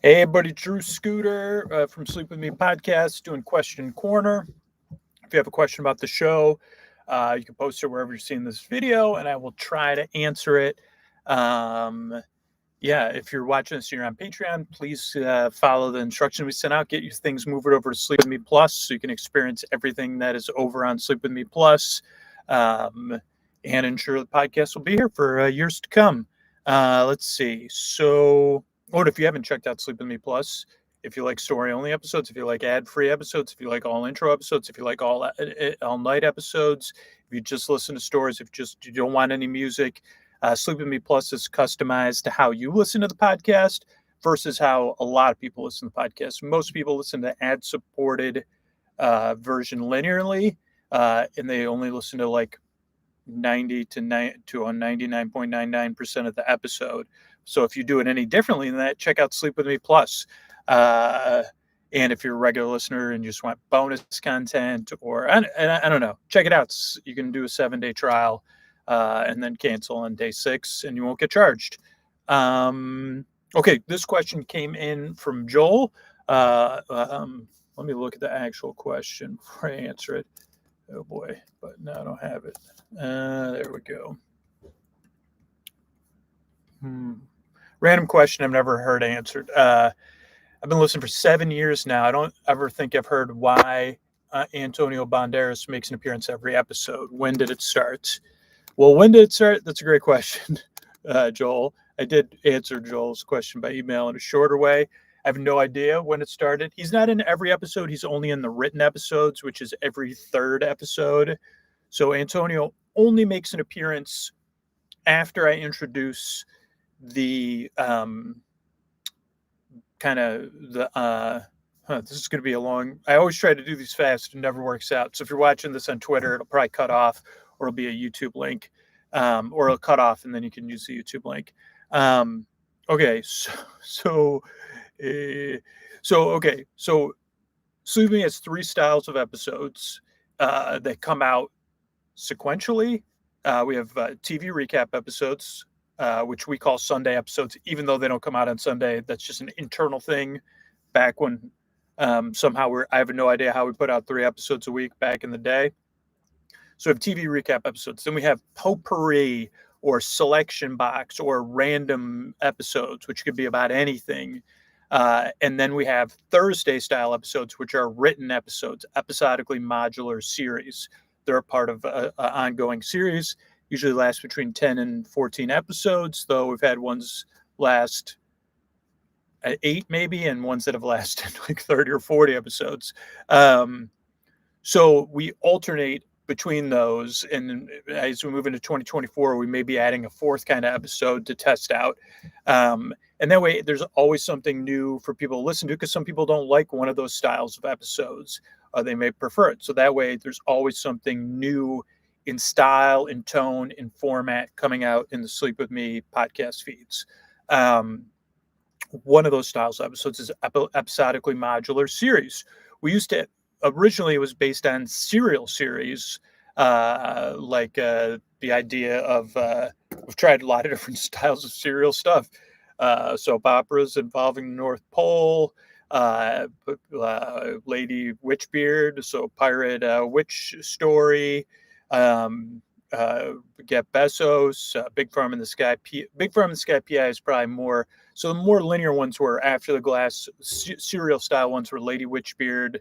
Hey, everybody, Drew Scooter from Sleep With Me podcast doing Question Corner. If you have a question about the show, you can post it wherever you're seeing this video, and I will try to answer it. If you're watching this and you're on Patreon, please follow the instructions we sent out. Get your things moved over to Sleep With Me Plus so you can experience everything that is over on Sleep With Me Plus, and ensure the podcast will be here for years to come. Let's see. If you haven't checked out Sleep With Me Plus, if you like story-only episodes, if you like ad-free episodes, if you like all intro episodes, if you like all night episodes, if you just listen to stories, if you don't want any music, Sleep With Me Plus is customized to how you listen to the podcast versus how a lot of people listen to the podcast. Most people listen to ad-supported version linearly, and they only listen to like 99.99% of the episode. So if you do it any differently than that, check out Sleep With Me Plus. And if you're a regular listener and you just want bonus content, or I don't know, check it out. You can do a 7-day trial and then cancel on day 6, and you won't get charged. Okay, this question came in from Joel. Let me look at the actual question before I answer it. Oh boy, but no, I don't have it. There we go. Random question I've never heard answered. I've been listening for 7 years now. I don't ever think I've heard why Antonio Banderas makes an appearance every episode. When did it start? Well, when did it start? That's a great question, Joel. I did answer Joel's question by email in a shorter way. I have no idea when it started. He's not in every episode. He's only in the written episodes, which is every third episode. So Antonio only makes an appearance after I introduce the this is going to be a long, I always try to do these fast and never works out. So if you're watching this on Twitter, it'll probably cut off, or it'll be a YouTube link, or it'll cut off and then you can use the YouTube link. So Sleep With Me has 3 styles of episodes that come out sequentially. We have TV recap episodes, which we call Sunday episodes, even though they don't come out on Sunday. That's just an internal thing. Back when somehow I have no idea how we put out 3 episodes a week back in the day. So we have TV recap episodes. Then we have potpourri or selection box or random episodes, which could be about anything. And then we have Thursday style episodes, which are written episodes, episodically modular series. They're a part of an ongoing series, usually lasts between 10 and 14 episodes, though we've had ones last 8 maybe, and ones that have lasted like 30 or 40 episodes. So we alternate between those, and as we move into 2024, we may be adding a 4th kind of episode to test out. And that way, there's always something new for people to listen to, because some people don't like one of those styles of episodes. They may prefer it. So that way, there's always something new in style, in tone, in format coming out in the Sleep With Me podcast feeds. One of those styles of episodes is episodically modular series. We used to, originally it was based on serial series, the idea of, we've tried a lot of different styles of serial stuff. Soap operas involving the North Pole, Lady Witchbeard, so pirate witch story, get Bezos, Big Farm in the Sky. Big Farm in the Sky PI is probably more. So the more linear ones were After the Glass. Serial style ones were Lady Witchbeard,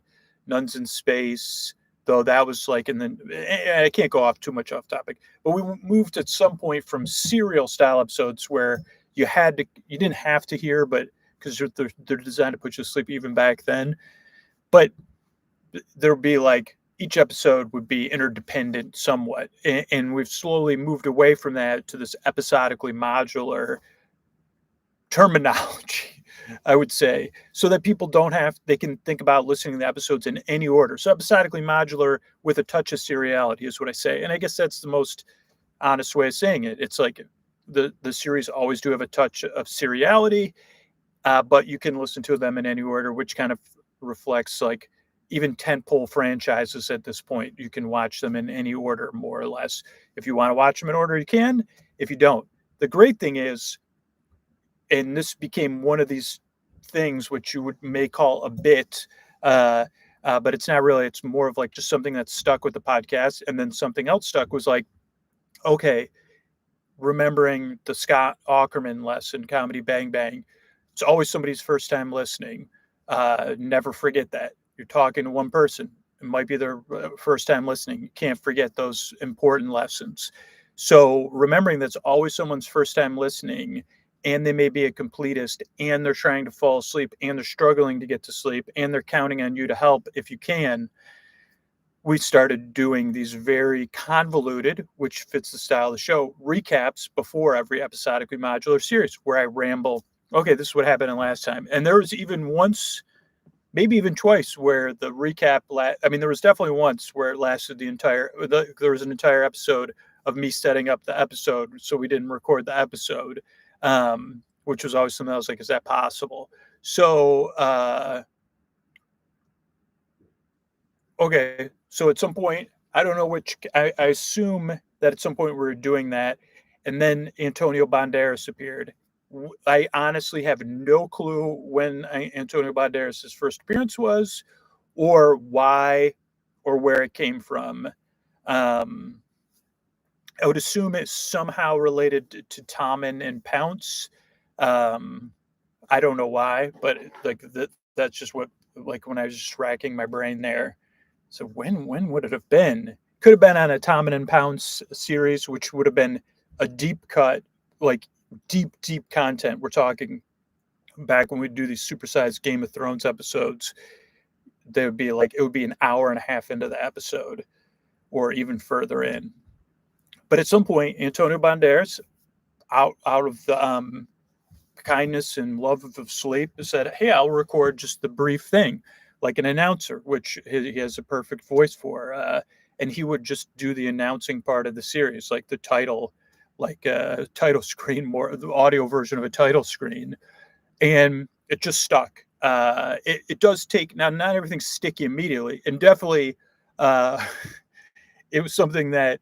Nuns in Space. Though that was like I can't go off too much off topic. But we moved at some point from serial style episodes where you didn't have to hear, but because they're designed to put you to sleep even back then. But there'd be like, each episode would be interdependent somewhat. And we've slowly moved away from that to this episodically modular terminology, I would say, so that people they can think about listening to the episodes in any order. So episodically modular with a touch of seriality is what I say. And I guess that's the most honest way of saying it. It's like the series always do have a touch of seriality, but you can listen to them in any order, which kind of reflects like even tentpole franchises at this point. You can watch them in any order, more or less. If you want to watch them in order, you can. If you don't, the great thing is, and this became one of these things, which you may call a bit, but it's not really. It's more of like just something that stuck with the podcast, and then something else stuck was like, okay, remembering the Scott Aukerman lesson, Comedy Bang Bang. It's always somebody's first time listening. Never forget that. You're talking to one person. It might be their first time listening. You can't forget those important lessons. So remembering that's always someone's first time listening, and they may be a completist, and they're trying to fall asleep, and they're struggling to get to sleep, and they're counting on you to help if you can. We started doing these very convoluted, which fits the style of the show, recaps before every episodically modular series where I ramble. Okay, this is what happened in last time. And there was even once, maybe even twice, where the recap, there was definitely once where it lasted there was an entire episode of me setting up the episode. So we didn't record the episode, which was always something I was like, is that possible? So, okay, so at some point, I don't know which, I assume that at some point we were doing that, and then Antonio Banderas appeared. I honestly have no clue when Antonio Banderas' first appearance was, or why, or where it came from. Um, I would assume it's somehow related to Tommen and Pounce. Um, I don't know why, but like that's just what, like when I was just racking my brain there. So when would it have been? Could have been on a Tommen and Pounce series, which would have been a deep cut, like deep content. We're talking back when we'd do these supersized Game of Thrones episodes. They would be like, it would be an hour and a half into the episode, or even further in. But at some point, Antonio Banderas, out of the kindness and love of sleep, said, "Hey, I'll record just the brief thing, like an announcer," which he has a perfect voice for. And he would just do the announcing part of the series, like the title, like a title screen, more the audio version of a title screen, and it just stuck. It does take, now not everything's sticky immediately, and definitely, uh, it was something that,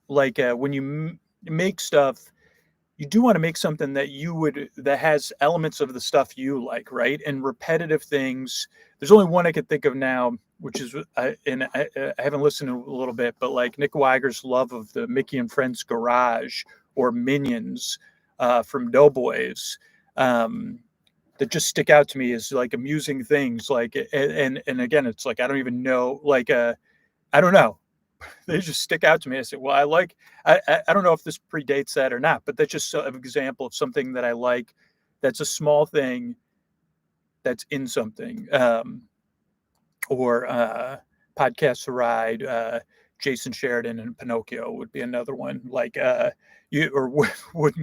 like, when you make stuff, you do want to make something that has elements of the stuff you like, right? And repetitive things. There's only one I could think of now, which is, and I haven't listened to a little bit, but like Nick Weiger's love of the Mickey and Friends Garage or Minions from Doughboys, that just stick out to me as like amusing things. Like, and again, it's like I don't even know, like, I don't know. They just stick out to me. I say, well, I don't know if this predates that or not, but that's just an example of something that I like. That's a small thing that's in something. Or Podcast to Ride, Jason Sheridan and Pinocchio would be another one. Like, would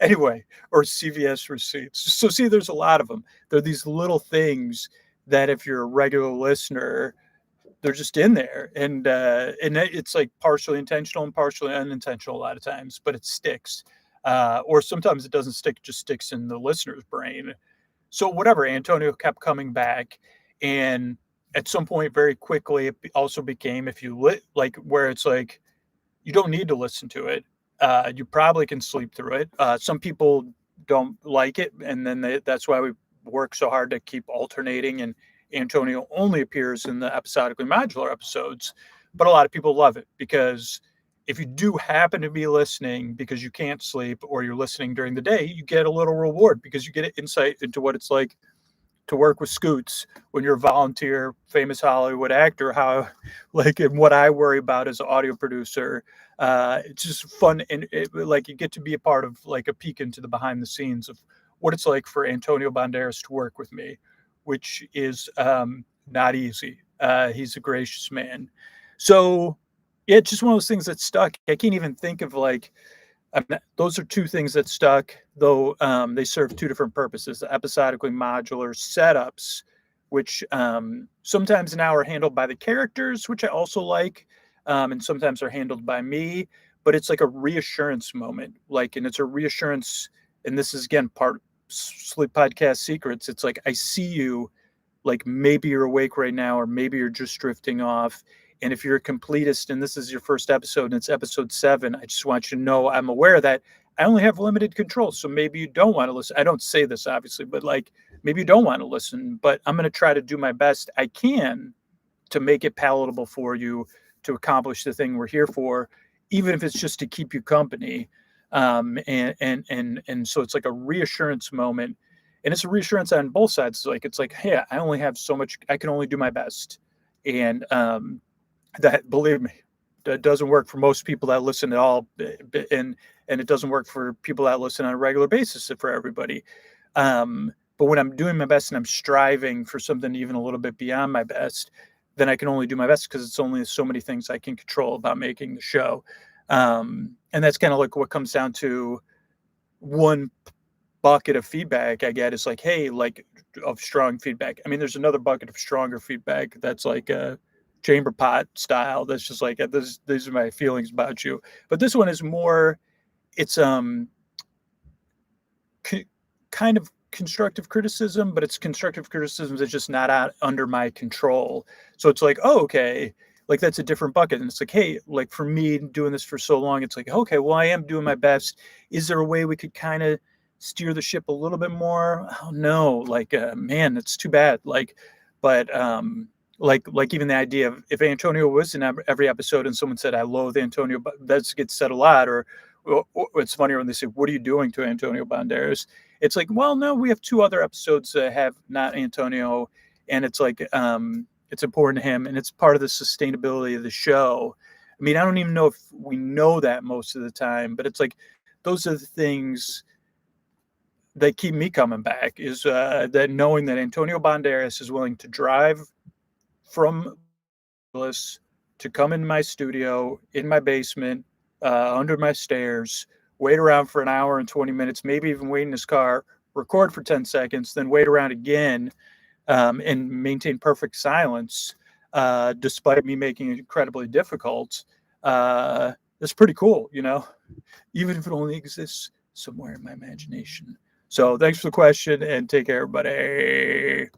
anyway, or CVS receipts. So see, there's a lot of them. There are these little things that if you're a regular listener, they're just in there, and it's like partially intentional and partially unintentional a lot of times, but it sticks. Or sometimes it doesn't stick, just sticks in the listener's brain. So whatever, Antonio kept coming back, and at some point very quickly it also became, if you like, where it's like you don't need to listen to it. You probably can sleep through it. Some people don't like it, and then that's why we work so hard to keep alternating, and Antonio only appears in the episodically modular episodes. But a lot of people love it because if you do happen to be listening because you can't sleep, or you're listening during the day, you get a little reward because you get an insight into what it's like to work with Scoots when you're a volunteer, famous Hollywood actor. How, like, and what I worry about as an audio producer, it's just fun, and like you get to be a part of, like, a peek into the behind the scenes of what it's like for Antonio Banderas to work with me, which is not easy. He's a gracious man. So yeah, it's just one of those things that stuck. I can't even think of, like, those are two things that stuck, though they serve two different purposes. The episodically modular setups, which sometimes now are handled by the characters, which I also like, and sometimes are handled by me. But it's like a reassurance moment, like, and it's a reassurance. And this is again part Sleep Podcast secrets. It's like, I see you, like maybe you're awake right now, or maybe you're just drifting off. And if you're a completist and this is your first episode and it's episode 7, I just want you to know I'm aware of that. I only have limited control. So maybe you don't want to listen. I don't say this obviously, but like maybe you don't want to listen, but I'm going to try to do my best I can to make it palatable for you to accomplish the thing we're here for, even if it's just to keep you company. And so it's like a reassurance moment, and it's a reassurance on both sides. It's like, hey, I only have so much. I can only do my best, and that, believe me, that doesn't work for most people that listen at all, and it doesn't work for people that listen on a regular basis for everybody. But when I'm doing my best and I'm striving for something even a little bit beyond my best, then I can only do my best because it's only so many things I can control about making the show. And that's kind of like what comes down to one bucket of feedback I get is like, hey, like of strong feedback. I mean, there's another bucket of stronger feedback that's like a chamber pot style. That's just like these are my feelings about you. But this one is more. It's kind of constructive criticism, but it's constructive criticism that's just not under my control. So it's like, oh, okay, like that's a different bucket. And it's like, hey, like for me doing this for so long, it's like, okay, well, I am doing my best. Is there a way we could kind of steer the ship a little bit more? Oh no, like man, it's too bad. But like even the idea of if Antonio was in every episode and someone said I loathe Antonio, but that gets said a lot. Or it's funnier when they say, what are you doing to Antonio Banderas? It's like, well, no, we have two other episodes that have not Antonio, and it's like it's important to him, and it's part of the sustainability of the show. I mean, I don't even know if we know that most of the time, but it's like those are the things that keep me coming back, is that knowing that Antonio Banderas is willing to drive from Los to come in my studio, in my basement, under my stairs, wait around for an hour and 20 minutes, maybe even wait in his car, record for 10 seconds, then wait around again, and maintain perfect silence, despite me making it incredibly difficult. It's pretty cool, even if it only exists somewhere in my imagination. So thanks for the question, and take care, everybody.